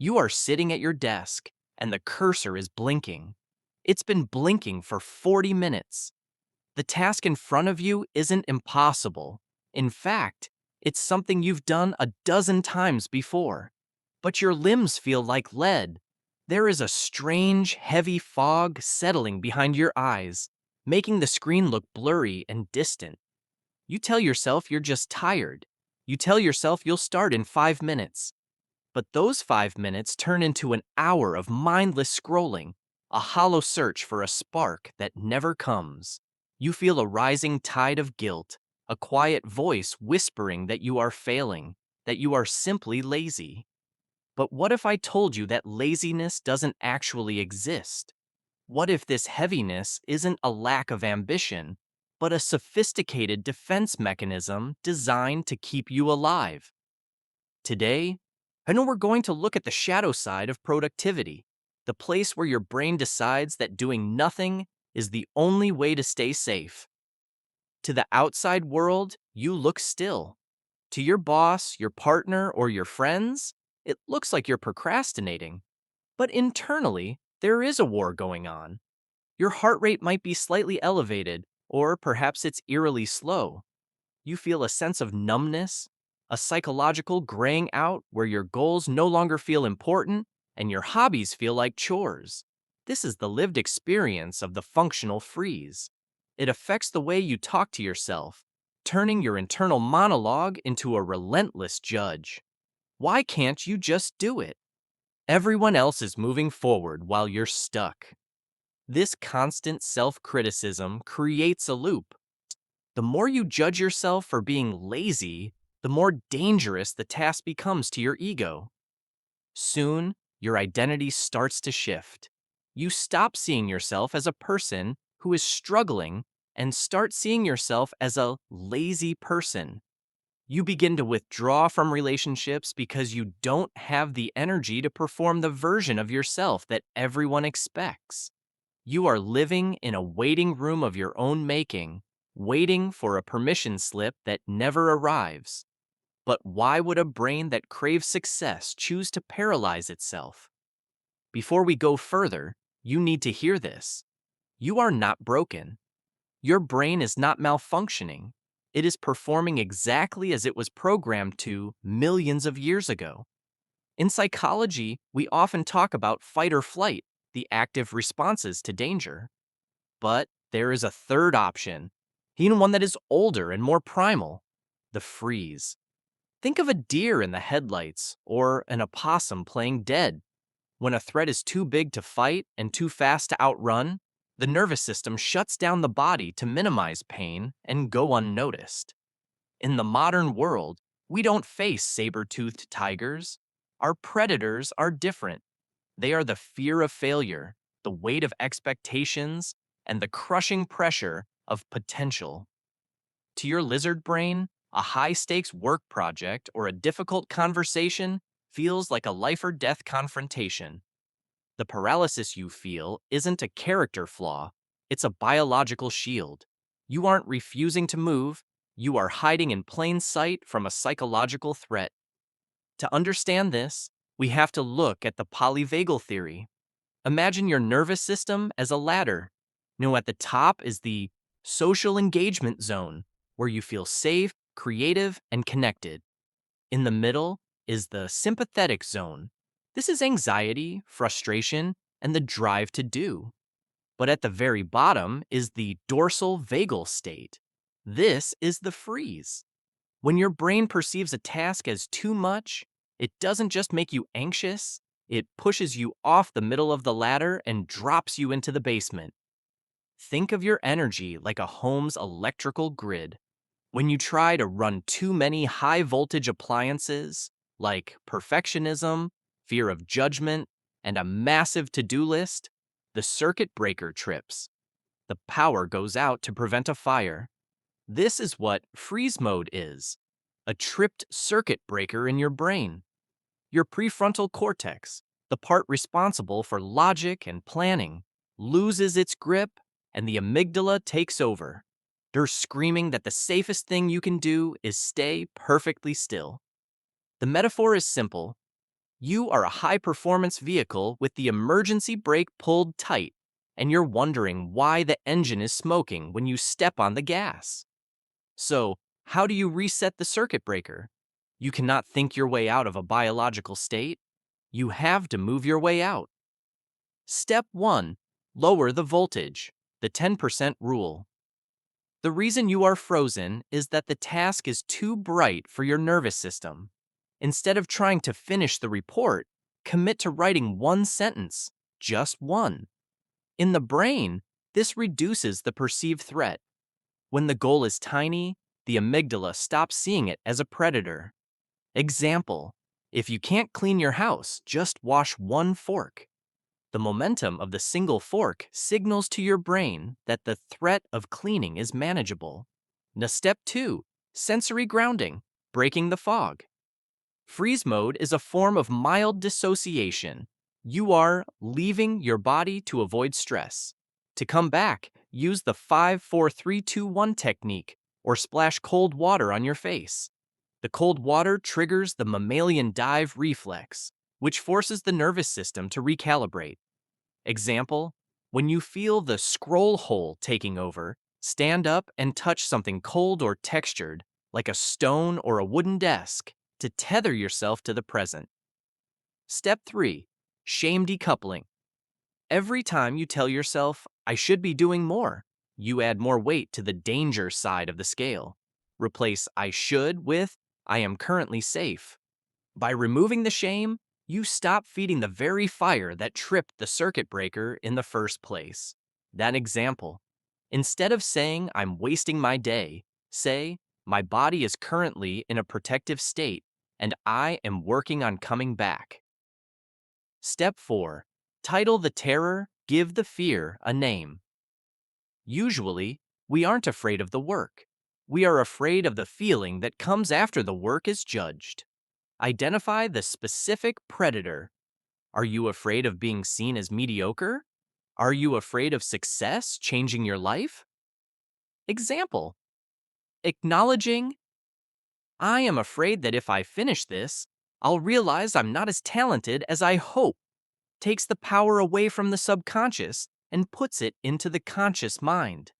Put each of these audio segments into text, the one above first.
You are sitting at your desk, and the cursor is blinking. It's been blinking for 40 minutes. The task in front of you isn't impossible. In fact, it's something you've done a dozen times before. But your limbs feel like lead. There is a strange, heavy fog settling behind your eyes, making the screen look blurry and distant. You tell yourself you're just tired. You tell yourself you'll start in 5 minutes. But those 5 minutes turn into an hour of mindless scrolling, a hollow search for a spark that never comes. You feel a rising tide of guilt, a quiet voice whispering that you are failing, that you are simply lazy. But what if I told you that laziness doesn't actually exist? What if this heaviness isn't a lack of ambition, but a sophisticated defense mechanism designed to keep you alive? Today, I know we're going to look at the shadow side of productivity, the place where your brain decides that doing nothing is the only way to stay safe. To the outside world, you look still. To your boss, your partner, or your friends, it looks like you're procrastinating. But internally, there is a war going on. Your heart rate might be slightly elevated, or perhaps it's eerily slow. You feel a sense of numbness, a psychological graying out where your goals no longer feel important and your hobbies feel like chores. This is the lived experience of the functional freeze. It affects the way you talk to yourself, turning your internal monologue into a relentless judge. Why can't you just do it? Everyone else is moving forward while you're stuck. This constant self-criticism creates a loop. The more you judge yourself for being lazy, the more dangerous the task becomes to your ego. Soon, your identity starts to shift. You stop seeing yourself as a person who is struggling and start seeing yourself as a lazy person. You begin to withdraw from relationships because you don't have the energy to perform the version of yourself that everyone expects. You are living in a waiting room of your own making, waiting for a permission slip that never arrives. But why would a brain that craves success choose to paralyze itself? Before we go further, you need to hear this. You are not broken. Your brain is not malfunctioning. It is performing exactly as it was programmed to millions of years ago. In psychology, we often talk about fight or flight, the active responses to danger. But there is a third option, even one that is older and more primal, the freeze. Think of a deer in the headlights or an opossum playing dead. When a threat is too big to fight and too fast to outrun, the nervous system shuts down the body to minimize pain and go unnoticed. In the modern world, we don't face saber-toothed tigers. Our predators are different. They are the fear of failure, the weight of expectations, and the crushing pressure of potential. To your lizard brain, a high-stakes work project or a difficult conversation feels like a life or death confrontation. The paralysis you feel isn't a character flaw, it's a biological shield. You aren't refusing to move, you are hiding in plain sight from a psychological threat. To understand this, we have to look at the polyvagal theory. Imagine your nervous system as a ladder. At the top is the social engagement zone, where you feel safe, creative, and connected. In the middle is the sympathetic zone. This is anxiety, frustration, and the drive to do. But at the very bottom is the dorsal vagal state. This is the freeze. When your brain perceives a task as too much, it doesn't just make you anxious, it pushes you off the middle of the ladder and drops you into the basement. Think of your energy like a home's electrical grid. When you try to run too many high-voltage appliances, like perfectionism, fear of judgment, and a massive to-do list, the circuit breaker trips. The power goes out to prevent a fire. This is what freeze mode is, a tripped circuit breaker in your brain. Your prefrontal cortex, the part responsible for logic and planning, loses its grip and the amygdala takes over. They're screaming that the safest thing you can do is stay perfectly still. The metaphor is simple. You are a high-performance vehicle with the emergency brake pulled tight, and you're wondering why the engine is smoking when you step on the gas. So, how do you reset the circuit breaker? You cannot think your way out of a biological state. You have to move your way out. Step 1. Lower the voltage, the 10% rule. The reason you are frozen is that the task is too bright for your nervous system. Instead of trying to finish the report, commit to writing one sentence, just one. In the brain, this reduces the perceived threat. When the goal is tiny, the amygdala stops seeing it as a predator. Example: if you can't clean your house, just wash one fork. The momentum of the single fork signals to your brain that the threat of cleaning is manageable. Now, step 2, sensory grounding, breaking the fog. Freeze mode is a form of mild dissociation. You are leaving your body to avoid stress. To come back, use the 5-4-3-2-1 technique or splash cold water on your face. The cold water triggers the mammalian dive reflex, which forces the nervous system to recalibrate. Example: when you feel the scroll hole taking over, stand up and touch something cold or textured, like a stone or a wooden desk, to tether yourself to the present. Step 3. Shame decoupling. Every time you tell yourself, I should be doing more, you add more weight to the danger side of the scale. Replace I should with I am currently safe. By removing the shame, you stop feeding the very fire that tripped the circuit breaker in the first place. That example: instead of saying I'm wasting my day, say my body is currently in a protective state and I am working on coming back. Step 4. Title the terror, give the fear a name. Usually, we aren't afraid of the work. We are afraid of the feeling that comes after the work is judged. Identify the specific predator. Are you afraid of being seen as mediocre? Are you afraid of success changing your life? Example: acknowledging, I am afraid that if I finish this, I'll realize I'm not as talented as I hope, takes the power away from the subconscious and puts it into the conscious mind.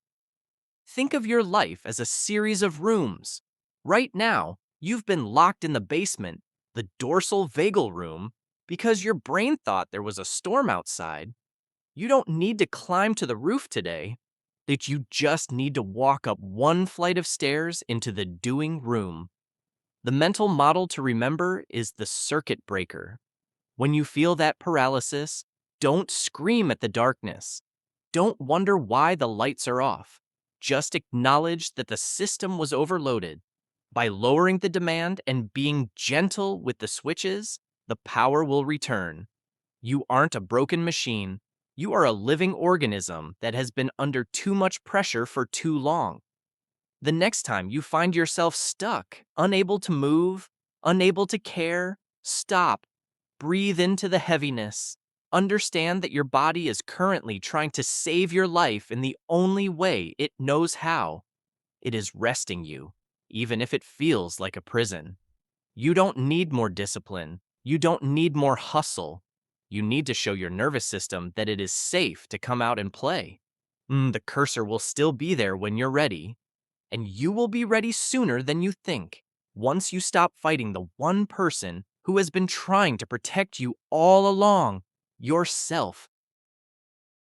Think of your life as a series of rooms. Right now, you've been locked in the basement, the dorsal vagal room, because your brain thought there was a storm outside. You don't need to climb to the roof today, that you just need to walk up one flight of stairs into the doing room. The mental model to remember is the circuit breaker. When you feel that paralysis, don't scream at the darkness. Don't wonder why the lights are off. Just acknowledge that the system was overloaded. By lowering the demand and being gentle with the switches, the power will return. You aren't a broken machine. You are a living organism that has been under too much pressure for too long. The next time you find yourself stuck, unable to move, unable to care, stop. Breathe into the heaviness. Understand that your body is currently trying to save your life in the only way it knows how. It is resting you, even if it feels like a prison. You don't need more discipline. You don't need more hustle. You need to show your nervous system that it is safe to come out and play. The cursor will still be there when you're ready, and you will be ready sooner than you think. Once you stop fighting the one person who has been trying to protect you all along, yourself,